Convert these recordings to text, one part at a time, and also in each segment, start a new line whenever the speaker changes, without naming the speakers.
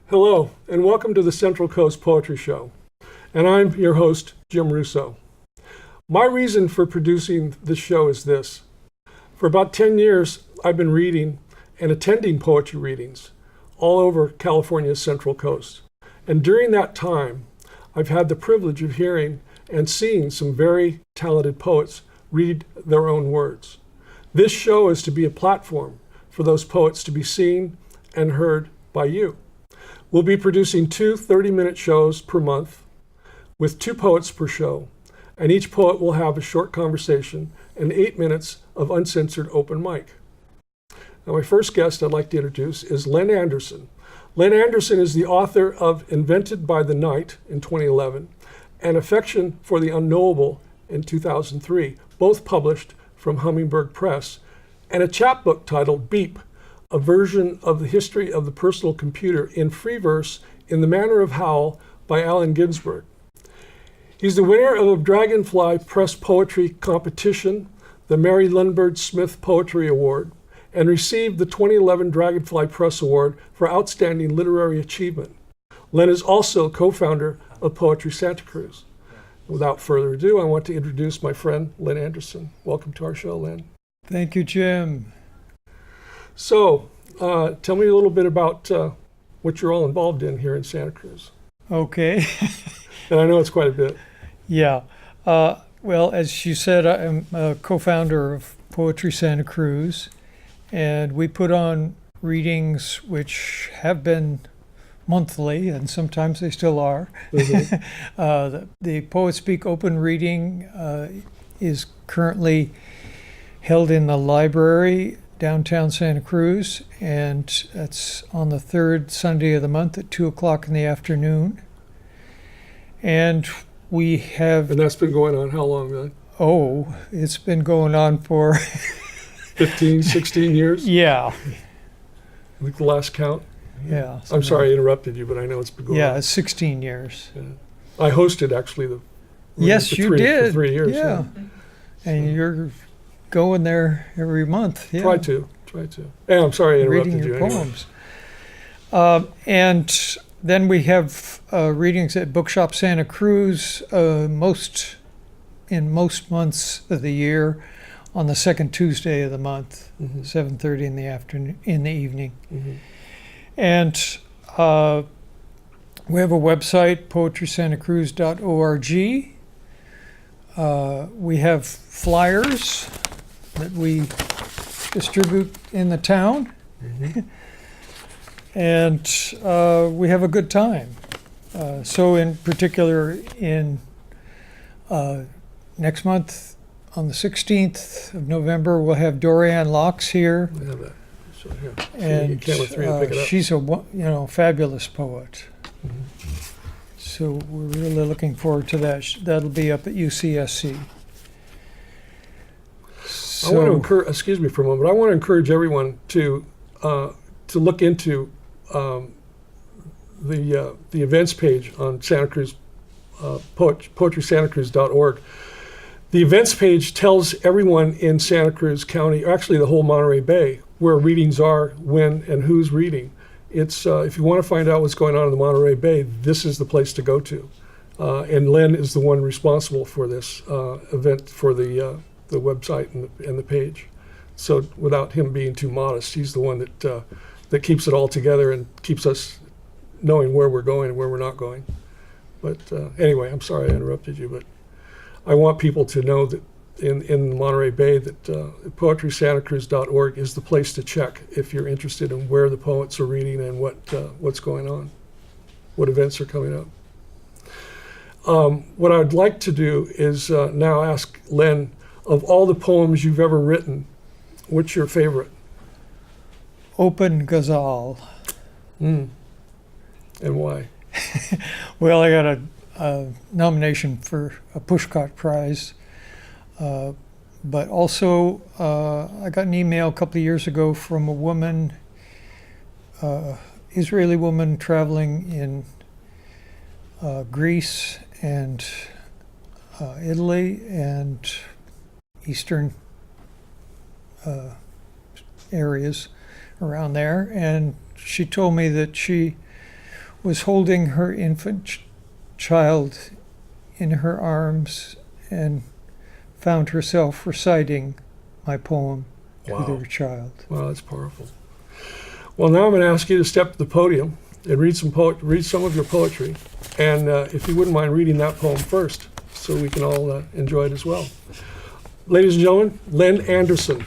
Hello, and welcome to the Central Coast Poetry Show. And I'm your host, Jim Russo. My reason for producing this show is this. For about 10 years, I've been reading and attending poetry readings all over California's Central Coast. And during that time, I've had the privilege of hearing and seeing some very talented poets read their own words. This show is to be a platform for those poets to be seen and heard by you. We'll be producing two 30-minute shows per month with 2 poets per show, and each poet will have a short conversation and 8 minutes of uncensored open mic. Now, my first guest I'd like to introduce is Len Anderson. Len Anderson is the author of Invented by the Night in 2011 and Affection for the Unknowable in 2003, both published from Hummingbird Press, and a chapbook titled Beep, a version of the history of the personal computer in free verse in the Manner of Howl by Allen Ginsberg. He's the winner of a Dragonfly Press Poetry Competition, the Mary Lundberg Smith Poetry Award, and received the 2011 Dragonfly Press Award for Outstanding Literary Achievement. Len is also co-founder of Poetry Santa Cruz. Without further ado, I want to introduce my friend, Len Anderson. Welcome to our show, Len.
Thank you, Jim.
So, tell me a little bit about what you're all involved in here in Santa Cruz.
Okay.
And I know it's quite a bit.
Yeah. Well, as you said, I'm a co-founder of Poetry Santa Cruz, and we put on readings which have been monthly, and sometimes they still are.
Mm-hmm.
The Poet Speak Open Reading is currently held in the library downtown Santa Cruz, and that's on the 3rd Sunday of the month at 2 o'clock in the afternoon. And we have...
And that's been going on how long, then?
Oh, it's been going on for...
15, 16 years?
Yeah.
I think the last count.
Yeah.
I'm sorry I interrupted you, but I know it's been going on.
Yeah, it's 16 years.
Yeah. I hosted, actually, the...
Yes,
for
you did.
For 3 years.
Yeah. And you're going there every month. Yeah.
Try to. Yeah, I'm sorry I interrupted
Reading your
you. Anyway.
poems. And then we have readings at Bookshop Santa Cruz in most months of the year on the second Tuesday of the month, 7:30 in the afternoon, in the evening.
Mm-hmm.
And we have a website, poetrysantacruz.org. We have flyers that we distribute in the town.
Mm-hmm.
And we have a good time. So in particular, in next month, on the 16th of November, we'll have Dorianne Locks here.
I have that. So, here.
And
Camera 3 and pick it up.
she's a fabulous poet.
Mm-hmm.
So we're really looking forward to that. That'll be up at UCSC.
I want to encourage, excuse me for a moment, but I want to encourage everyone to look into the events page on Santa Cruz, poetrysantacruz.org. The events page tells everyone in Santa Cruz County, actually the whole Monterey Bay, where readings are, when, and who's reading. It's if you want to find out what's going on in the Monterey Bay, this is the place to go to. And Len is the one responsible for this event for the website and the page. So without him being too modest, he's the one that keeps it all together and keeps us knowing where we're going and where we're not going. But anyway, I'm sorry I interrupted you, but I want people to know that in Monterey Bay that poetrysantacruz.org is the place to check if you're interested in where the poets are reading and what's going on, what events are coming up. What I'd like to do is now ask Len, of all the poems you've ever written, what's your favorite?
Open Ghazal.
And why?
Well, I got a nomination for a Pushcart Prize, but also I got an email a couple of years ago from a woman, Israeli woman traveling in Greece and Italy and Eastern areas around there, and she told me that she was holding her infant child in her arms and found herself reciting my poem to their child.
Wow, that's powerful. Well, now I'm going to ask you to step to the podium and read some of your poetry. And if you wouldn't mind reading that poem first, so we can all enjoy it as well. Ladies and gentlemen, Len Anderson.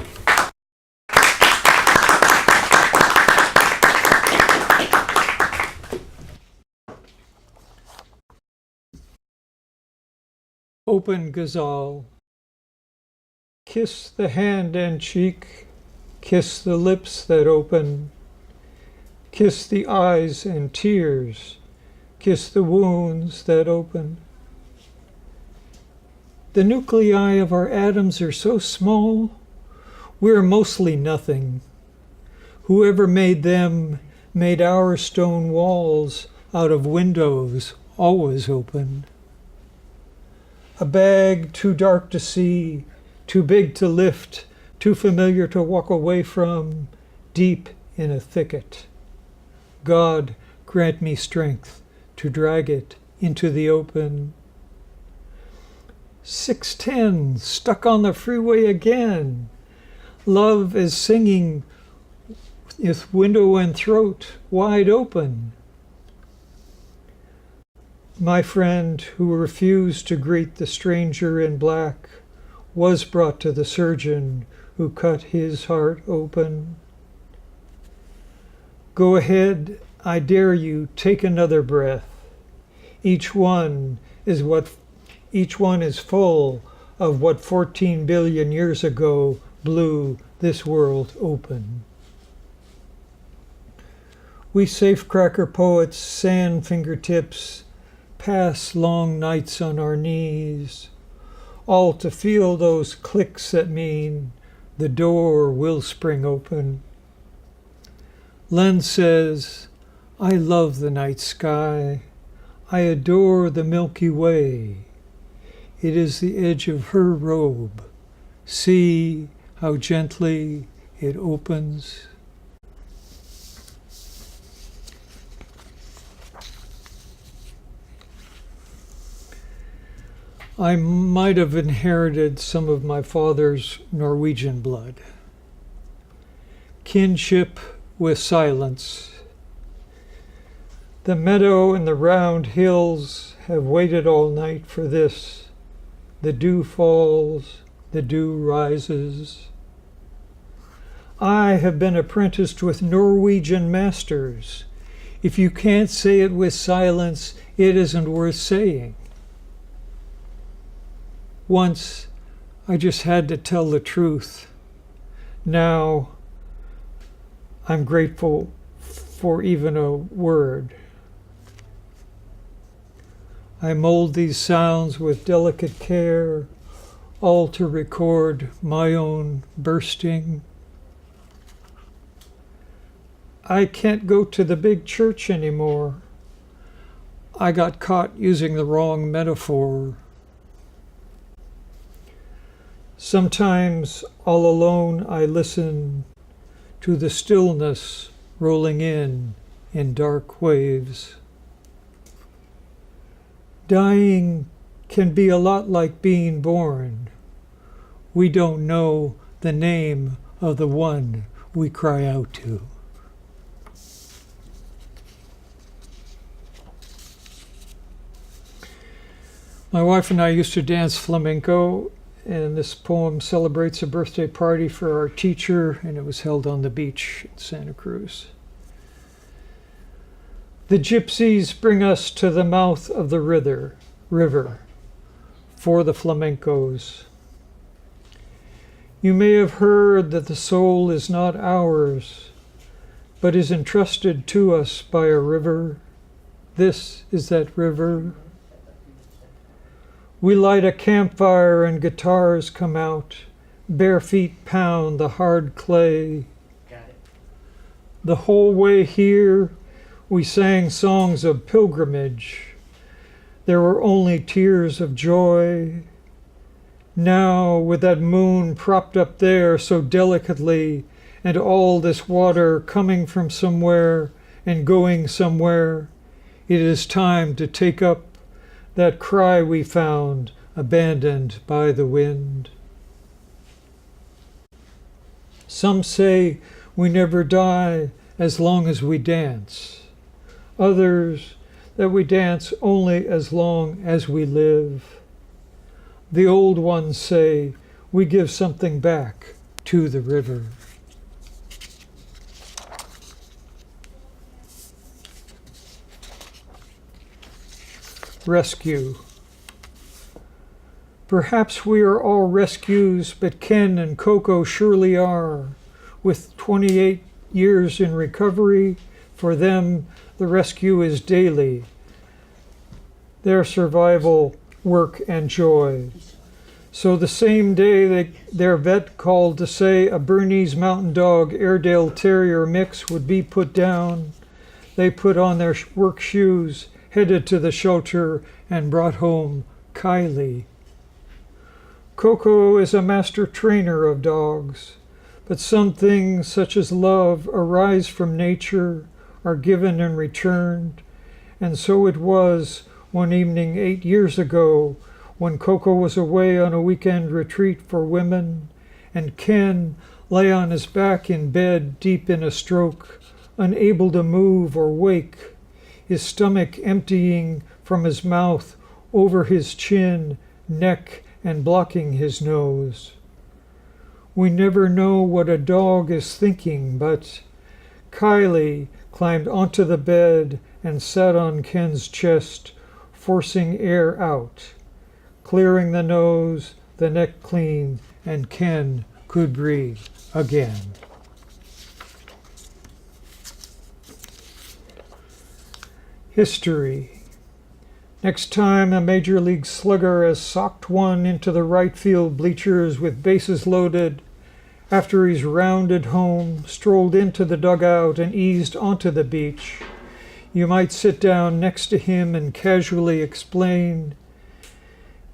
Open Ghazal. Kiss the hand and cheek, kiss the lips that open, kiss the eyes and tears, kiss the wounds that open. The nuclei of our atoms are so small, we're mostly nothing. Whoever made them made our stone walls out of windows always open. A bag too dark to see, too big to lift, too familiar to walk away from, deep in a thicket. God, grant me strength to drag it into the open. 610, stuck on the freeway again. Love is singing with window and throat wide open. My friend who refused to greet the stranger in black was brought to the surgeon who cut his heart open. Go ahead, I dare you, take another breath. Each one is full of what 14 billion years ago blew this world open. We safecracker poets, sand fingertips, pass long nights on our knees, all to feel those clicks that mean the door will spring open. Len says, I love the night sky. I adore the Milky Way. It is the edge of her robe. See how gently it opens. I might have inherited some of my father's Norwegian blood. Kinship with silence. The meadow and the round hills have waited all night for this. The dew falls, the dew rises. I have been apprenticed with Norwegian masters. If you can't say it with silence, it isn't worth saying. Once, I just had to tell the truth. Now, I'm grateful for even a word. I mold these sounds with delicate care, all to record my own bursting. I can't go to the big church anymore. I got caught using the wrong metaphor. Sometimes, all alone, I listen to the stillness rolling in dark waves. Dying can be a lot like being born. We don't know the name of the one we cry out to. My wife and I used to dance flamenco, and this poem celebrates a birthday party for our teacher, and it was held on the beach in Santa Cruz. The gypsies bring us to the mouth of the river for the flamencos. You may have heard that the soul is not ours, but is entrusted to us by a river. This is that river. We light a campfire and guitars come out. Bare feet pound the hard clay. The whole way here, we sang songs of pilgrimage. There were only tears of joy. Now, with that moon propped up there so delicately, and all this water coming from somewhere and going somewhere, It is time to take up that cry we found abandoned by the wind. Some say we never die as long as we dance. Others that we dance only as long as we live. The old ones say we give something back to the river. Rescue. Perhaps we are all rescues, but Ken and Coco surely are. With 28 years in recovery, for them the rescue is daily. Their survival, work, and joy. So the same day their vet called to say a Bernese Mountain Dog Airedale Terrier mix would be put down, they put on their work shoes, headed to the shelter, and brought home Kylie. Coco is a master trainer of dogs, but some things such as love arise from nature, are given and returned, and so it was one evening 8 years ago when Coco was away on a weekend retreat for women, and Ken lay on his back in bed deep in a stroke, unable to move or wake, his stomach emptying from his mouth over his chin, neck, and blocking his nose. We never know what a dog is thinking, but Kylie climbed onto the bed and sat on Ken's chest, forcing air out, clearing the nose, the neck clean, and Ken could breathe again. History. Next time a Major League slugger has socked one into the right field bleachers with bases loaded, after he's rounded home, strolled into the dugout, and eased onto the beach, you might sit down next to him and casually explain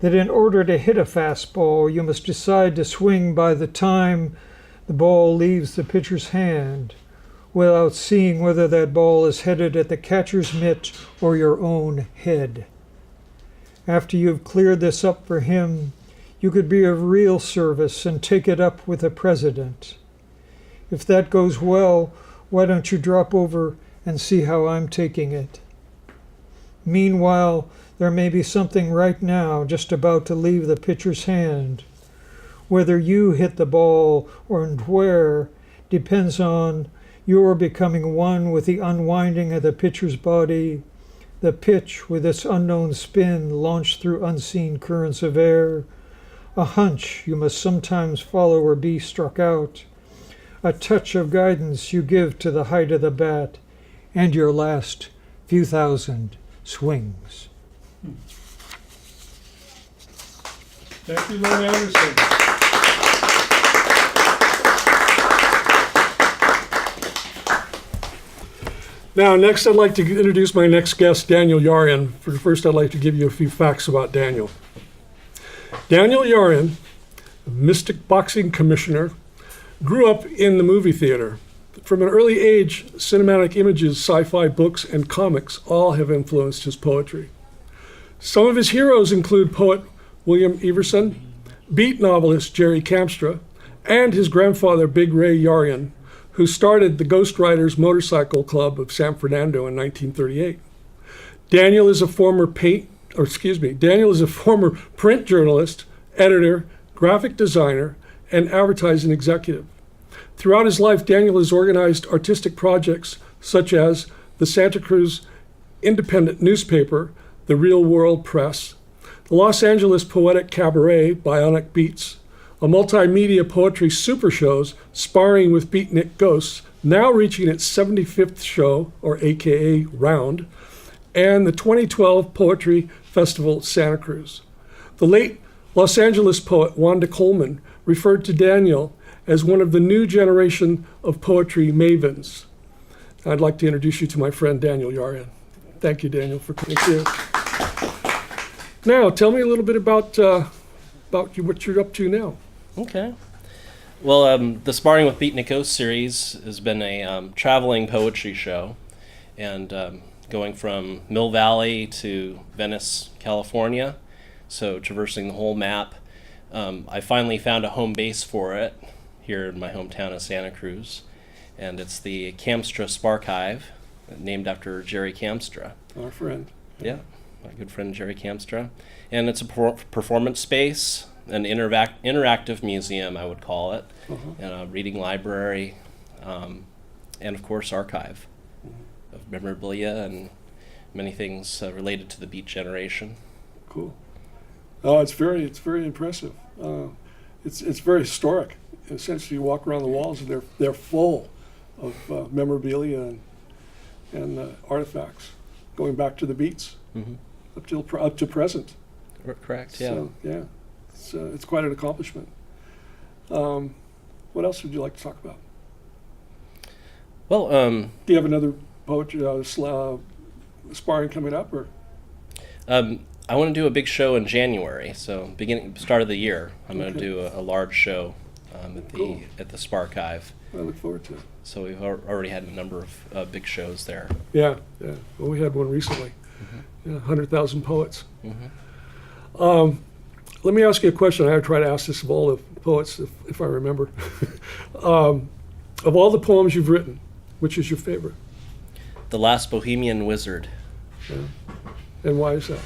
that in order to hit a fastball, you must decide to swing by the time the ball leaves the pitcher's hand, without seeing whether that ball is headed at the catcher's mitt or your own head. After you've cleared this up for him, you could be of real service and take it up with the president. If that goes well, why don't you drop over and see how I'm taking it? Meanwhile, there may be something right now just about to leave the pitcher's hand. Whether you hit the ball or where depends on your becoming one with the unwinding of the pitcher's body, the pitch with its unknown spin launched through unseen currents of air, a hunch you must sometimes follow or be struck out, a touch of guidance you give to the height of the bat, and your last few thousand swings.
Thank you, Lynn Anderson. Now, next I'd like to introduce my next guest, Daniel Yaryan. First, I'd like to give you a few facts about Daniel. Daniel Yaryan, Mystic Boxing Commissioner, grew up in the movie theater. From an early age, cinematic images, sci-fi books, and comics all have influenced his poetry. Some of his heroes include poet William Everson, beat novelist Jerry Kamstra, and his grandfather, Big Ray Yaryan, who started the Ghost Riders Motorcycle Club of San Fernando in 1938. Daniel is a former print journalist, editor, graphic designer, and advertising executive. Throughout his life, Daniel has organized artistic projects such as the Santa Cruz independent newspaper, the Real World Press, the Los Angeles Poetic Cabaret, Bionic Beats, a multimedia poetry super shows, Sparring with Beatnik Ghosts, now reaching its 75th show, or AKA round, and the 2012 Poetry Festival Santa Cruz. The late Los Angeles poet Wanda Coleman referred to Daniel as one of the new generation of poetry mavens. I'd like to introduce you to my friend Daniel Yaryan. Thank you, Daniel, for coming here. Now, tell me a little bit about what you're up to now.
Okay. Well, the Sparring with Beatnik Ghosts series has been a traveling poetry show, and going going from Mill Valley to Venice, California. So traversing the whole map. I finally found a home base for it here in my hometown of Santa Cruz, and it's the Kamstra Sparkive, named after Jerry Kamstra.
Our friend.
Yeah, my good friend Jerry Kamstra. And it's a performance space, an interactive museum, I would call it, and a reading library, and of course archive of memorabilia and many things related to the Beat generation.
Cool. Oh, it's very impressive. It's very historic. Essentially, you walk around the walls and they're full of memorabilia and artifacts going back to the Beats up to present.
Correct. Yeah.
So, yeah, it's quite an accomplishment. What else would you like to talk about?
Well,
Do you have another poetry sparring coming up, or?
I want to do a big show in January, so start of the year. I'm going to
Okay.
do a large show
Cool.
at the Sparkive.
I look forward to it.
So we've already had a number of big shows there.
Yeah. Well, we had one recently. 100,000 poets.
Mm-hmm.
Let me ask you a question. I try to ask this of all the poets, if I remember. Of all the poems you've written, which is your favorite?
The Last Bohemian Wizard.
Yeah. And why is that?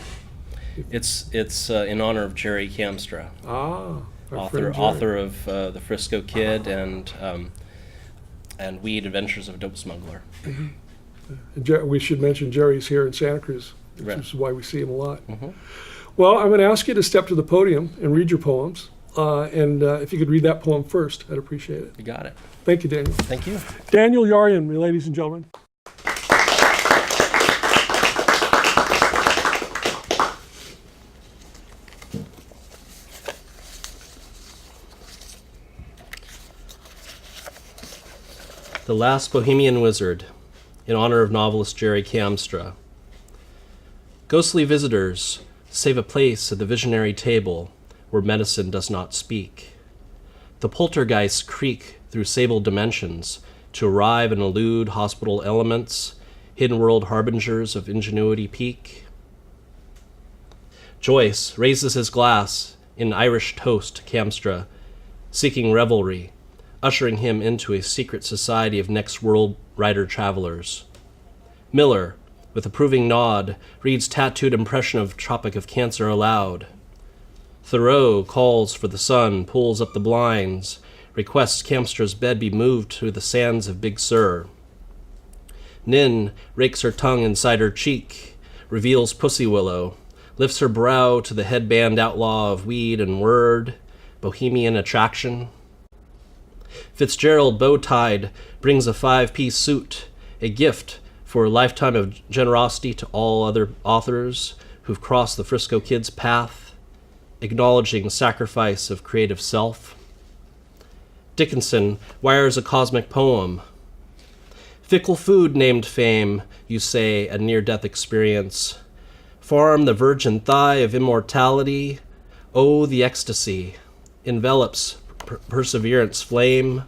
It's in honor of Jerry Kamstra,
Our friend Jerry.
author of The Frisco Kid and Weed Adventures of a Dope Smuggler.
And we should mention Jerry's here in Santa Cruz, which
Right.
is why we see him a lot.
Mm-hmm.
Well, I'm going to ask you to step to the podium and read your poems. And if you could read that poem first, I'd appreciate it.
You got it.
Thank you, Daniel.
Thank you.
Daniel Yaryan, ladies and gentlemen.
The Last Bohemian Wizard, in honor of novelist Jerry Kamstra. Ghostly visitors save a place at the visionary table where medicine does not speak. The poltergeists creak through sable dimensions to arrive and elude hospital elements, hidden world harbingers of ingenuity peak. Joyce raises his glass in Irish toast to Kamstra, seeking revelry, ushering him into a secret society of next world writer travelers. Miller, with approving nod, reads tattooed impression of Tropic of Cancer aloud. Thoreau calls for the sun, pulls up the blinds, requests Kamstra's bed be moved to the sands of Big Sur. Nin rakes her tongue inside her cheek, reveals Pussy Willow, lifts her brow to the headband outlaw of weed and word, bohemian attraction. Fitzgerald, bow-tied, brings a 5-piece suit, a gift for a lifetime of generosity to all other authors who've crossed the Frisco Kid's path, acknowledging sacrifice of creative self. Dickinson wires a cosmic poem. Fickle food named fame, you say, a near-death experience. Farm the virgin thigh of immortality. Oh, the ecstasy envelops perseverance flame.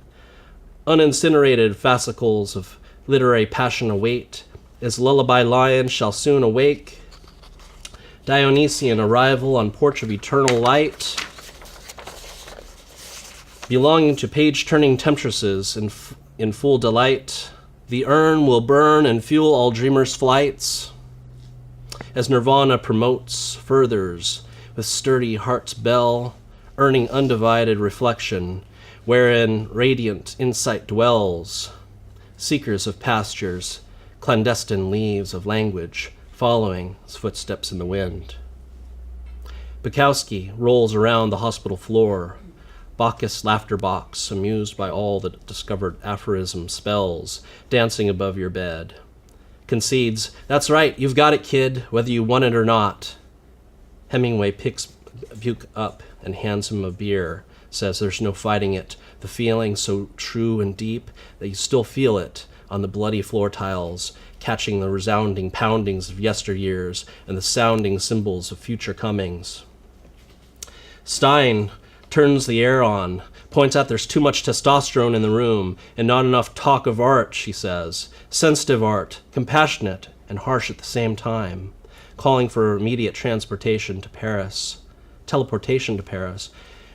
Unincinerated fascicles of literary passion await, as lullaby lion shall soon awake. Dionysian arrival on porch of eternal light, belonging to page-turning temptresses in full delight. The urn will burn and fuel all dreamers' flights, as nirvana promotes, furthers, with sturdy heart's bell, earning undivided reflection, wherein radiant insight dwells. Seekers of pastures, clandestine leaves of language, following his footsteps in the wind. Bukowski rolls around the hospital floor, Bacchus laughter box, amused by all the discovered aphorism spells, dancing above your bed. Concedes, that's right, you've got it, kid, whether you want it or not. Hemingway picks Buke up and hands him a beer, says there's no fighting it, the feeling so true and deep that you still feel it on the bloody floor tiles, catching the resounding poundings of yesteryears and the sounding cymbals of future comings. Stein turns the air on, points out there's too much testosterone in the room and not enough talk of art, she says. Sensitive art, compassionate, and harsh at the same time, calling for immediate teleportation to Paris,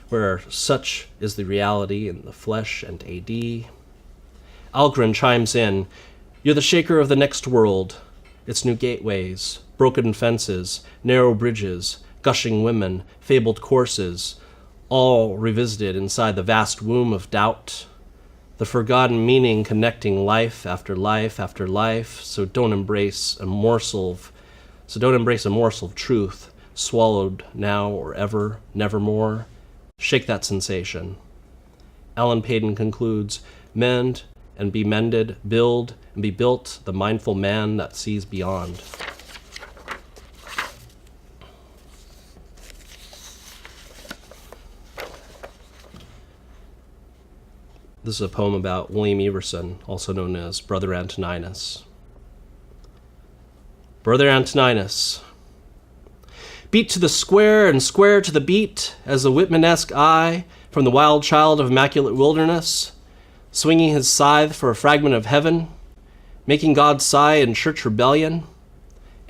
where such is the reality in the flesh and AD. Algren chimes in, "You're the shaker of the next world, its new gateways, broken fences, narrow bridges, gushing women, fabled courses, all revisited inside the vast womb of doubt, the forgotten meaning connecting life after life after life, so don't embrace a morsel of truth, swallowed now or ever, nevermore. Shake that sensation." Alan Paton concludes, "Mend and be mended, build and be built, the mindful man that sees beyond." This is a poem about William Everson, also known as Brother Antoninus. Brother Antoninus. Beat to the square and square to the beat, as the Whitmanesque eye from the wild child of immaculate wilderness, swinging his scythe for a fragment of heaven, making God sigh in church rebellion.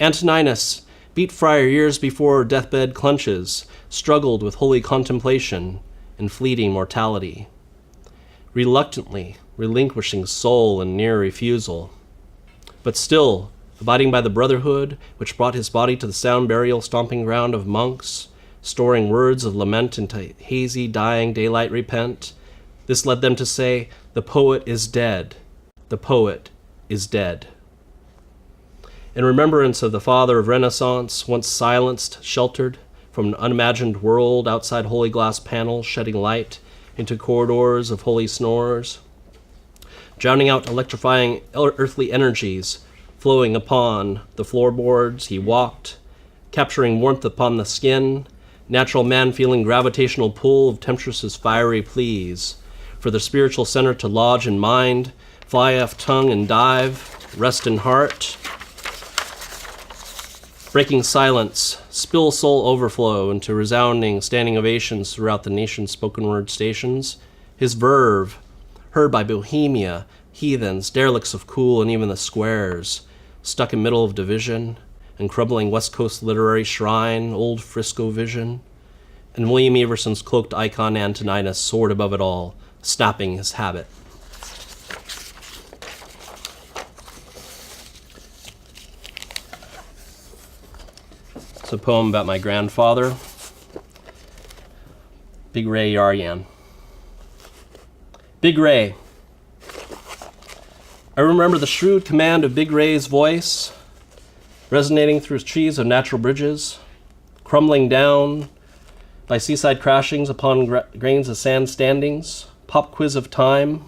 Antoninus, beat friar years before deathbed clunches, struggled with holy contemplation and fleeting mortality, reluctantly relinquishing soul in near refusal, but still abiding by the brotherhood which brought his body to the sound burial stomping ground of monks, storing words of lament into hazy dying daylight repent. This led them to say, "The poet is dead. The poet is dead." In remembrance of the father of Renaissance, once silenced, sheltered from an unimagined world outside holy glass panels shedding light into corridors of holy snores, drowning out electrifying earthly energies flowing upon the floorboards he walked, capturing warmth upon the skin, natural man feeling gravitational pull of temptress's fiery pleas, for the spiritual center to lodge in mind, fly off tongue and dive, rest in heart, breaking silence, spill soul overflow into resounding standing ovations throughout the nation's spoken word stations. His verve, heard by Bohemia, heathens, derelicts of cool, and even the squares, stuck in middle of division, and crumbling West Coast literary shrine, old Frisco vision, and William Everson's cloaked icon Antoninus soared above it all, snapping his habit. It's a poem about my grandfather, Big Ray Yaryan. Big Ray. I remember the shrewd command of Big Ray's voice, resonating through trees of natural bridges, crumbling down by seaside crashings upon grains of sand standings, pop quiz of time.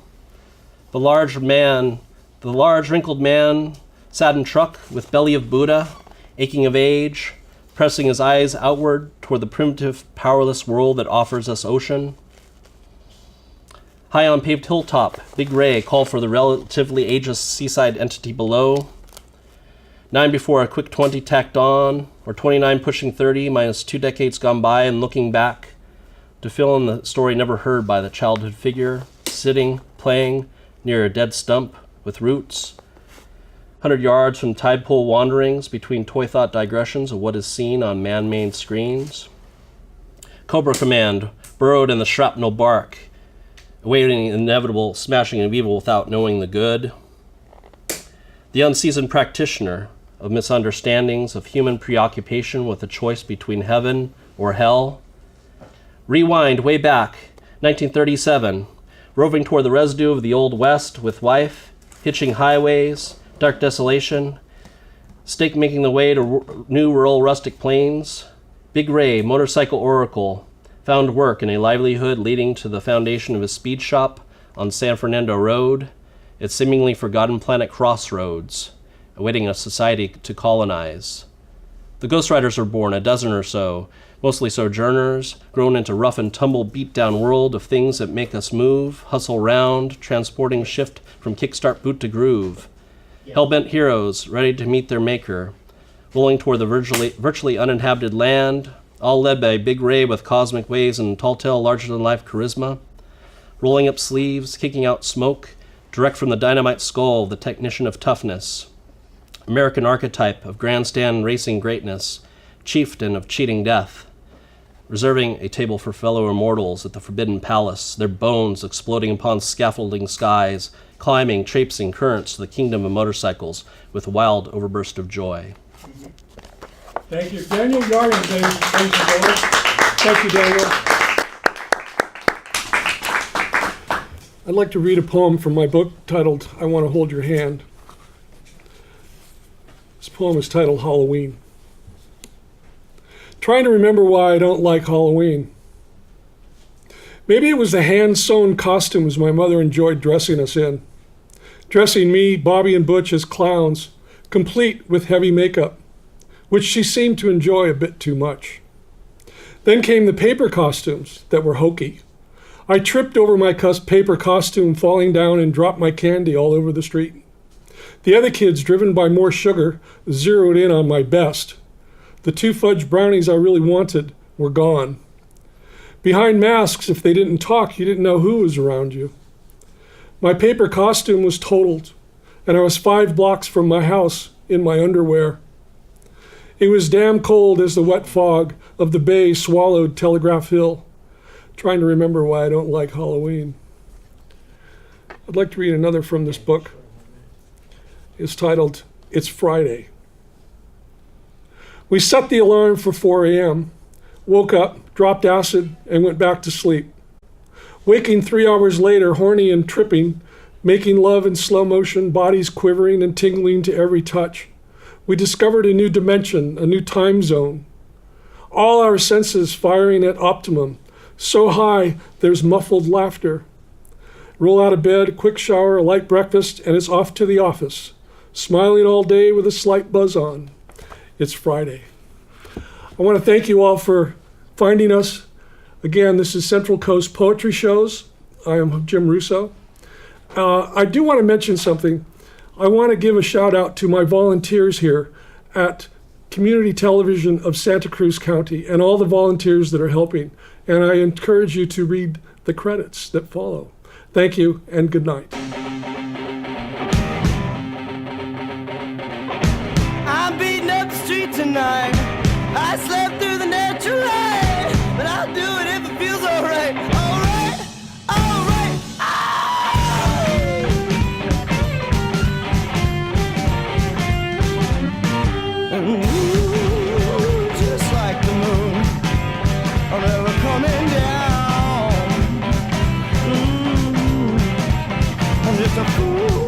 The large wrinkled man, saddened truck with belly of Buddha, aching of age, pressing his eyes outward toward the primitive, powerless world that offers us ocean. High on paved hilltop, Big Ray called for the relatively ageless seaside entity below. 9 before a quick 20 tacked on, or 29 pushing 30 minus 2 decades gone by, and looking back to fill in the story never heard by the childhood figure, sitting, playing near a dead stump with roots. 100 yards from tide pool wanderings between toy thought digressions of what is seen on man-made screens. Cobra Command burrowed in the shrapnel bark, awaiting inevitable smashing of evil without knowing the good. The unseasoned practitioner of misunderstandings of human preoccupation with a choice between heaven or hell. Rewind way back, 1937, roving toward the residue of the Old West with wife, hitching highways, dark desolation, stake making the way to new rural rustic plains. Big Ray, motorcycle oracle, found work in a livelihood leading to the foundation of a speed shop on San Fernando Road, its seemingly forgotten planet Crossroads, awaiting a society to colonize. The ghostwriters were born, a dozen or so, mostly sojourners, grown into rough and tumble beat-down world of things that make us move, hustle round, transporting shift from kickstart boot to groove. Hell-bent heroes, ready to meet their maker, rolling toward the virtually uninhabited land, all led by Big Ray with cosmic ways and tall-tale larger-than-life charisma, rolling up sleeves, kicking out smoke, direct from the dynamite skull of the technician of toughness, American archetype of grandstand racing greatness, chieftain of cheating death, reserving a table for fellow immortals at the Forbidden Palace, their bones exploding upon scaffolding skies, climbing, traipsing currents to the kingdom of motorcycles with a wild overburst of joy.
Thank you. Daniel Yaryan, ladies and gentlemen. Thank you, Daniel. I'd like to read a poem from my book titled, I Want to Hold Your Hand. This poem is titled Halloween. Trying to remember why I don't like Halloween. Maybe it was the hand-sewn costumes my mother enjoyed dressing us in. Dressing me, Bobby, and Butch as clowns, complete with heavy makeup, which she seemed to enjoy a bit too much. Then came the paper costumes that were hokey. I tripped over my paper costume, falling down and dropped my candy all over the street. The other kids, driven by more sugar, zeroed in on my best. The 2 fudge brownies I really wanted were gone. Behind masks, if they didn't talk, you didn't know who was around you. My paper costume was totaled, and I was 5 blocks from my house in my underwear. It was damn cold as the wet fog of the bay swallowed Telegraph Hill. Trying to remember why I don't like Halloween. I'd like to read another from this book. It's titled, It's Friday. We set the alarm for 4 a.m., woke up, dropped acid, and went back to sleep. Waking 3 hours later, horny and tripping, making love in slow motion, bodies quivering and tingling to every touch. We discovered a new dimension, a new time zone. All our senses firing at optimum, so high there's muffled laughter. Roll out of bed, a quick shower, a light breakfast, and it's off to the office, smiling all day with a slight buzz on. It's Friday. I want to thank you all for finding us. Again, this is Central Coast Poetry Shows. I am Jim Russo. I do want to mention something. I want to give a shout out to my volunteers here at Community Television of Santa Cruz County and all the volunteers that are helping. And I encourage you to read the credits that follow. Thank you and good night.
I'm beating up the street tonight. I slept through the natural light, but I'll do it if it feels alright. Alright, alright, ooh, just like the moon, I'm never coming down. I'm just a fool.